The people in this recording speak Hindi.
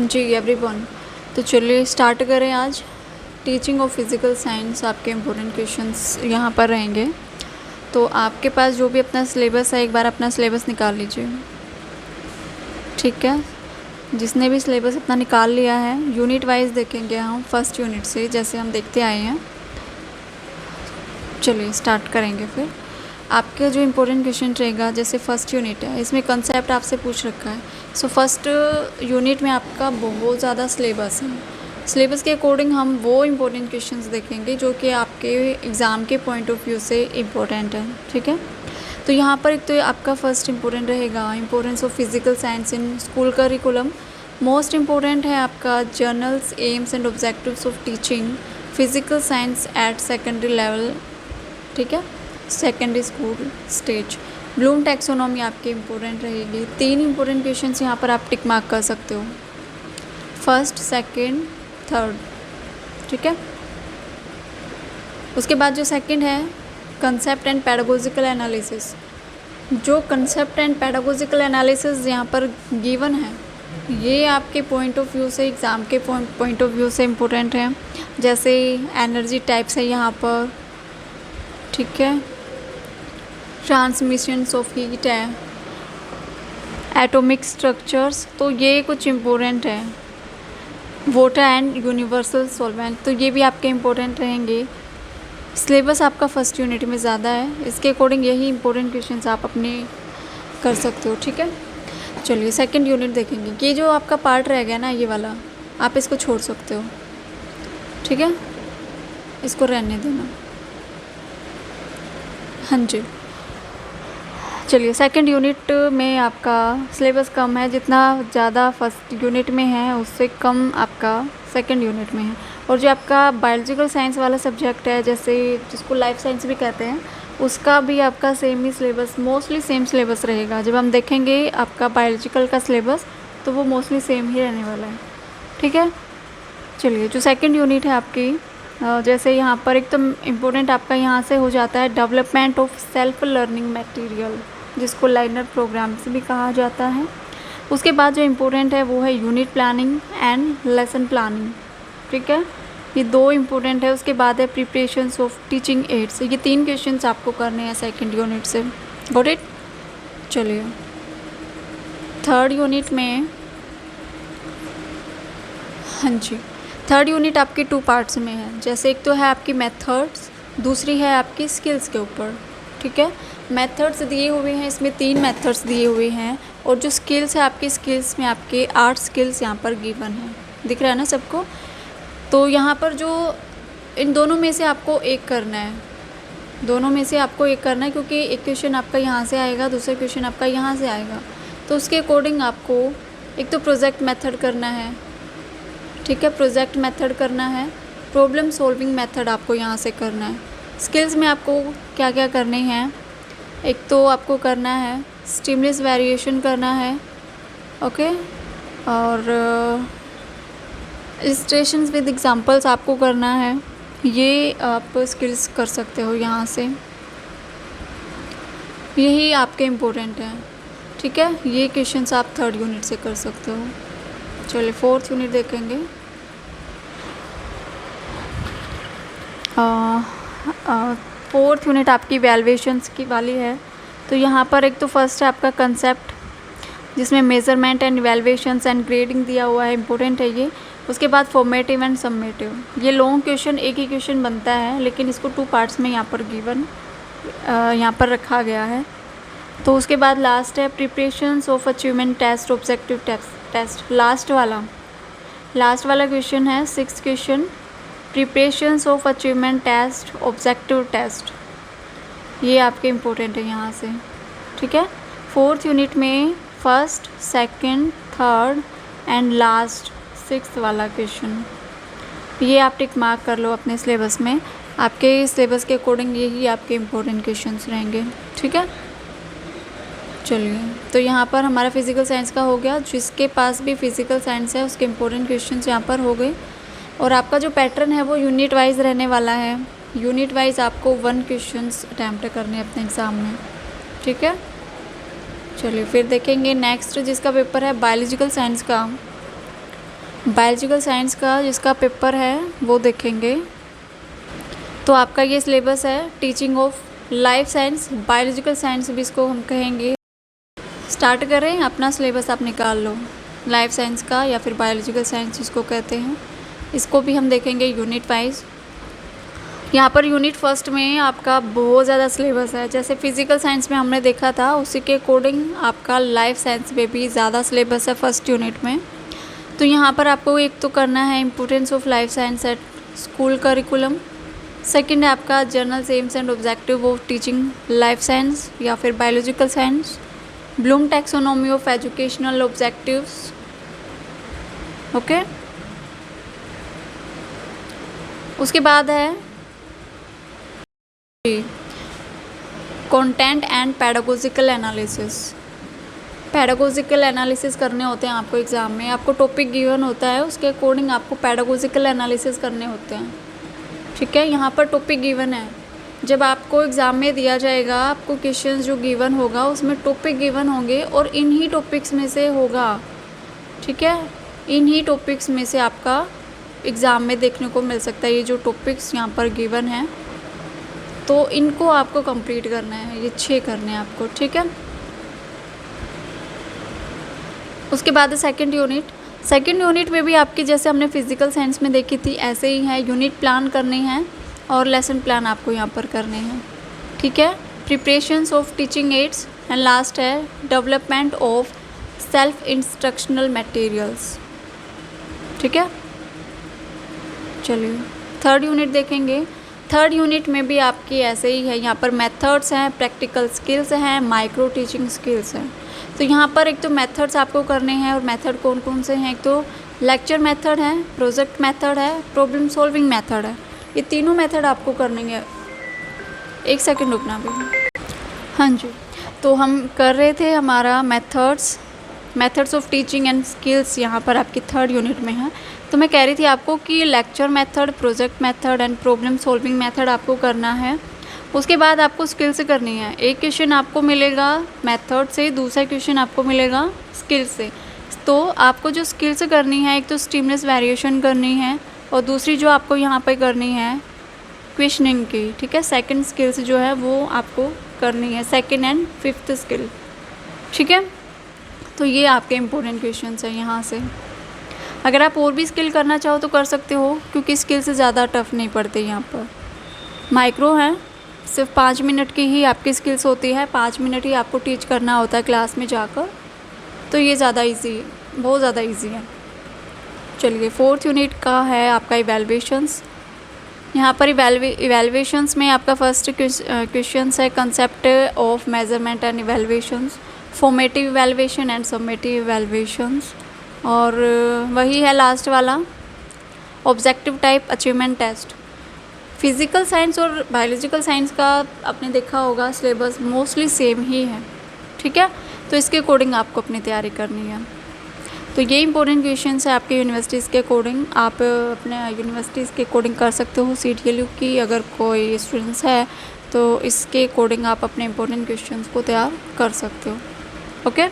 जी एवरीवन, तो चलिए स्टार्ट करें आज टीचिंग ऑफ फिज़िकल साइंस। आपके इम्पोर्टेंट क्वेश्चंस यहाँ पर रहेंगे। तो आपके पास जो भी अपना सिलेबस है, एक बार अपना सिलेबस निकाल लीजिए, ठीक है। जिसने भी सिलेबस अपना निकाल लिया है, यूनिट वाइज देखेंगे हम फर्स्ट यूनिट से, जैसे हम देखते आए हैं। चलिए स्टार्ट करेंगे। फिर आपके जो इम्पोर्टेंट क्वेश्चन रहेगा, जैसे फर्स्ट यूनिट है, इसमें कंसेप्ट आपसे पूछ रखा है। सो फर्स्ट यूनिट में आपका बहुत ज़्यादा सिलेबस है। सिलेबस के अकॉर्डिंग हम वो इम्पोर्टेंट क्वेश्चंस देखेंगे जो कि आपके एग्ज़ाम के पॉइंट ऑफ व्यू से इम्पोर्टेंट है, ठीक है। तो यहाँ पर एक तो आपका फर्स्ट इम्पोर्टेंट रहेगा importance of physical science in school curriculum. Most important है आपका journals, aims and objectives of teaching physical science at secondary level, ठीक है, secondary school stage. Bloom taxonomy आपके इम्पोर्टेंट रहेगी। 3 इम्पोर्टेंट क्वेश्चंस यहाँ पर आप टिक मार्क कर सकते हो, फर्स्ट, सेकंड, थर्ड, ठीक है। उसके बाद जो सेकंड है कंसेप्ट एंड पैडागोजिकल एनालिसिस। जो कंसेप्ट एंड पैडागोजिकल एनालिसिस यहाँ पर गिवन है, ये आपके पॉइंट ऑफ व्यू से, एग्ज़ाम के पॉइंट ऑफ व्यू से इम्पोर्टेंट है। जैसे एनर्जी टाइप्स है यहाँ पर, ठीक है, ट्रांसमिशंस ऑफ हीट है, एटॉमिक स्ट्रक्चर्स, तो ये कुछ इम्पोर्टेंट है। वाटर एंड यूनिवर्सल सॉल्वेंट, तो ये भी आपके इम्पोर्टेंट रहेंगे। सिलेबस आपका फर्स्ट यूनिट में ज़्यादा है, इसके अकॉर्डिंग यही इम्पोर्टेंट क्वेश्चंस आप अपने कर सकते हो, ठीक है। चलिए सेकंड यूनिट देखेंगे। ये जो आपका पार्ट रह गया ना, ये वाला, आप इसको छोड़ सकते हो, ठीक है, इसको रहने देना। हाँ जी, चलिए सेकंड यूनिट में आपका सिलेबस कम है, जितना ज़्यादा फर्स्ट यूनिट में है उससे कम आपका सेकंड यूनिट में है। और जो आपका बायोलॉजिकल साइंस वाला सब्जेक्ट है, जैसे जिसको लाइफ साइंस भी कहते हैं, उसका भी आपका सेम ही सिलेबस, मोस्टली सेम सिलेबस रहेगा। जब हम देखेंगे आपका बायोलॉजिकल का सिलेबस, तो वो मोस्टली सेम ही रहने वाला है, ठीक है। चलिए जो सेकंड यूनिट है आपकी, जैसे यहाँ पर एक तो इम्पोर्टेंट आपका यहाँ से हो जाता है development of self learning material, जिसको लाइनर प्रोग्राम्स भी कहा जाता है। उसके बाद जो इम्पोर्टेंट है वो है unit planning and lesson planning, ठीक है, ये 2 इम्पोर्टेंट है। उसके बाद है प्रिपरेशंस ऑफ टीचिंग एड्स। ये 3 क्वेश्चंस आपको करने हैं सेकंड यूनिट से, गॉट इट। चलिए थर्ड यूनिट में, हाँ जी, थर्ड यूनिट आपकी 2 पार्ट्स में है। जैसे एक तो है आपकी मेथड्स, दूसरी है आपकी स्किल्स के ऊपर, ठीक है। मेथड्स दिए हुए हैं, इसमें 3 मेथड्स दिए हुए हैं। और जो स्किल्स है आपकी, स्किल्स में आपके 8 स्किल्स यहाँ पर गिवन है, दिख रहा है ना सबको। तो यहाँ पर जो इन दोनों में से आपको एक करना है, दोनों में से आपको एक करना है, क्योंकि एक क्वेश्चन आपका यहाँ से आएगा, दूसरा क्वेश्चन आपका यहाँ से आएगा। तो उसके अकॉर्डिंग आपको एक तो प्रोजेक्ट मेथड करना है, ठीक है, प्रोजेक्ट मेथड करना है, प्रॉब्लम सॉल्विंग मेथड आपको यहाँ से करना है। स्किल्स में आपको क्या क्या करने हैं, एक तो आपको करना है स्टिमुलस वेरिएशन करना है, ओके, और इलस्ट्रेशंस विद एग्जांपल्स आपको करना है। ये आप स्किल्स कर सकते हो यहाँ से, यही आपके इम्पोर्टेंट हैं, ठीक है। ये क्वेश्चंस आप थर्ड यूनिट से कर सकते हो। चलिए फोर्थ यूनिट देखेंगे। फोर्थ यूनिट आपकी वैल्यूएशंस की वाली है। तो यहाँ पर एक तो फर्स्ट है आपका कंसेप्ट, जिसमें measurement and valuations and grading दिया हुआ है, इंपॉर्टेंट है ये। उसके बाद फॉर्मेटिव एंड सबमेटिव, ये लॉन्ग क्वेश्चन, एक ही क्वेश्चन बनता है, लेकिन इसको 2 पार्ट्स में यहाँ पर गिवन, यहाँ पर रखा गया है। तो उसके बाद लास्ट है preparations of achievement test, objective test. Last वाला क्वेश्चन है 6th question, preparations of achievement test, objective test, ये आपके इम्पोर्टेंट है यहाँ से, ठीक है। फोर्थ यूनिट में first, second, third and last 6th वाला क्वेश्चन, ये आप टिक मार्क कर लो अपने सिलेबस में। आपके सिलेबस के अकॉर्डिंग यही आपके इम्पोर्टेंट क्वेश्चंस रहेंगे, ठीक है। चलिए तो यहाँ पर हमारा फिज़िकल साइंस का हो गया। जिसके पास भी फिज़िकल साइंस है उसके इम्पोर्टेंट क्वेश्चंस यहाँ पर हो गए। और आपका जो पैटर्न है वो यूनिट वाइज रहने वाला है। यूनिट वाइज आपको 1 क्वेश्चंस अटैम्प्ट करने हैं अपने एग्ज़ाम में, ठीक है। चलिए फिर देखेंगे नेक्स्ट, जिसका पेपर है बायोलॉजिकल साइंस का। बायोलॉजिकल साइंस का जिसका पेपर है वो देखेंगे। तो आपका ये सिलेबस है teaching of life science, biological science भी इसको हम कहेंगे। स्टार्ट करें, अपना सिलेबस आप निकाल लो लाइफ साइंस का या फिर बायोलॉजिकल साइंस जिसको कहते हैं। इसको भी हम देखेंगे यूनिट वाइज। यहाँ पर यूनिट फर्स्ट में आपका बहुत ज़्यादा सिलेबस है। जैसे फिजिकल साइंस में हमने देखा था उसी के अकॉर्डिंग आपका लाइफ साइंस में भी ज़्यादा सिलेबस है फर्स्ट यूनिट में। तो यहाँ पर आपको एक तो करना है importance of life science at school curriculum. Second है आपका journals, aims and objective of teaching life science या फिर biological science, Bloom taxonomy of educational objectives. Okay, उसके बाद है content and pedagogical analysis. Pedagogical analysis करने होते हैं आपको एग्ज़ाम में। आपको टॉपिक गिवन होता है, उसके अकॉर्डिंग आपको पैडागोजिकल एनालिसिस करने होते हैं। ठीक है, यहाँ पर टॉपिक गिवन है। जब आपको एग्ज़ाम में दिया जाएगा, आपको क्वेश्चन जो गिवन होगा उसमें टॉपिक गिवन होंगे और इन्हीं टॉपिक्स में से होगा। ठीक है, इन्हीं टॉपिक्स में से आपका एग्ज़ाम में देखने को मिल सकता है। ये जो टॉपिक्स यहाँ पर गिवन हैं तो इनको आपको कंप्लीट करना है, ये 6 करने हैं आपको। ठीक है, उसके बाद है सेकंड यूनिट। सेकंड यूनिट में भी आपकी जैसे हमने फिजिकल साइंस में देखी थी ऐसे ही है, यूनिट प्लान करने हैं और लेसन प्लान आपको यहाँ पर करने हैं। ठीक है, preparations of teaching aids and last है development of self instructional materials. ठीक है, चलिए थर्ड यूनिट देखेंगे। थर्ड यूनिट में भी आपकी ऐसे ही है, यहाँ पर मेथड्स हैं, प्रैक्टिकल स्किल्स हैं, माइक्रो टीचिंग स्किल्स हैं। तो यहाँ पर एक तो मेथड्स आपको करने हैं और मेथड कौन कौन से हैं, एक तो लेक्चर मेथड है, प्रोजेक्ट मेथड है, प्रॉब्लम सॉल्विंग मेथड है। ये तीनों मेथड आपको करने हैं। एक सेकंड रुकना भी। हाँ जी, तो हम कर रहे थे हमारा methods of teaching and skills, यहाँ पर आपकी थर्ड यूनिट में है। तो मैं कह रही थी आपको कि lecture method, project method and problem solving method आपको करना है। उसके बाद आपको स्किल्स करनी है। एक क्वेश्चन आपको मिलेगा मेथड से, दूसरा क्वेश्चन आपको मिलेगा स्किल से। तो आपको जो स्किल्स करनी है, एक तो स्टिमुलस वेरिएशन करनी है और दूसरी जो आपको यहाँ पे करनी है क्वेश्चनिंग की। ठीक है, सेकंड स्किल्स जो है वो आपको करनी है, सेकंड एंड फिफ्थ स्किल। ठीक है, तो ये आपके इम्पोर्टेंट क्वेश्चंस हैं यहाँ से। अगर आप और भी स्किल करना चाहो तो कर सकते हो, क्योंकि स्किल से ज़्यादा टफ नहीं पड़ते। यहाँ पर माइक्रो है, सिर्फ 5 मिनट की ही आपकी स्किल्स होती है, 5 मिनट ही आपको टीच करना होता है क्लास में जाकर। तो ये ज़्यादा इजी, बहुत ज़्यादा इजी है। चलिए फोर्थ यूनिट का है आपका इवैल्यूएशंस। यहाँ पर इवैल्यूएशंस में आपका फर्स्ट क्वेश्चन है concept of measurement and evaluations, formative evaluation and summative evaluations, और वही है लास्ट वाला objective type achievement test. Physical science और बायोलॉजिकल साइंस का आपने देखा होगा सिलेबस मोस्टली सेम ही है। ठीक है, तो इसके अकॉर्डिंग आपको अपनी तैयारी करनी है। तो ये इंपॉर्टेंट क्वेश्चंस है आपके यूनिवर्सिटीज़ के अकॉर्डिंग। आप अपने यूनिवर्सिटीज़ के अकॉर्डिंग कर सकते हो CTLU की। अगर कोई स्टूडेंट्स है तो इसके अकॉर्डिंग आप अपने इंपॉर्टेंट क्वेश्चंस को तैयार कर सकते हो। ओके।